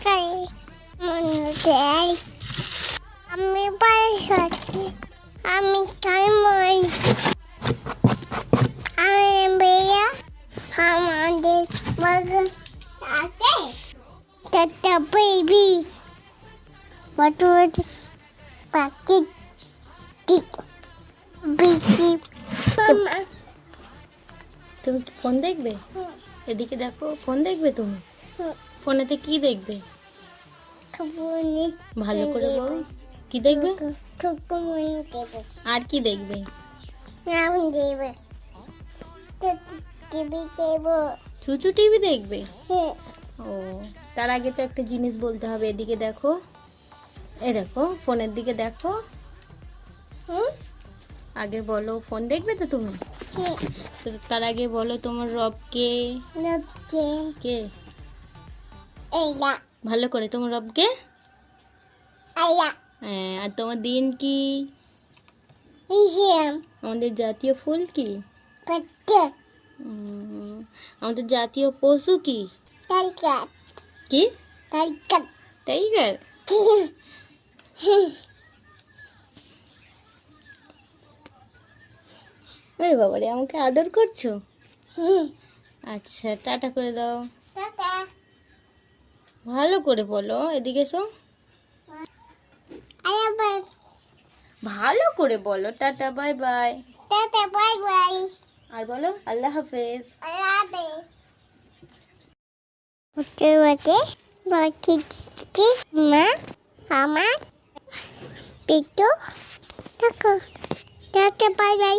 খাই মনে আমি পারি আমি খাই মই আমি বেয়া আমাদের বাগান আছে টাটা বেবি বড় পাখি বেবি মামা তুমি কি ফোন দেখবে? এদিকে দেখো, ফোন দেখবে তুমি? ফোনেতে কি দেখবে? খাবনি ভালো করে বল, কি দেখবে? খাবনি দেব আর কি দেখবে? নাম দেব টিভি দেব চুচু টিভি দেখবে? হ্যাঁ ও, তার আগে তো একটা জিনিস বলতে হবে। এদিকে দেখো, এই দেখো, ফোনের দিকে দেখো। আগে বলো, ফোন দেখবে তো তুমি? তো তার আগে বলো, তোমার রব কে? নকে কে? এইয়া ভালো করে, তোমার রব কে? আয়া হ্যাঁ, আর তোমার দিন কি? হিয়াম আমাদের জাতীয় ফুল কি? পাটে আমাদের জাতীয় পশু কি? টাইগার কি? Tiger tiger? ওরে বাবারে, আমাকে আদর করছো? আচ্ছা, টাটা করে দাও। টাটা ভালো করে বলো, এদিকে এসো। আয়া বাই ভালো করে বলো, টাটা, বাই বাই। টাটা বাই বাই আর বলো আল্লাহ হাফেজ। আয়া বে ওকে ওকে বাকি কি মা আমার পিটু টাটা টাটা বাই বাই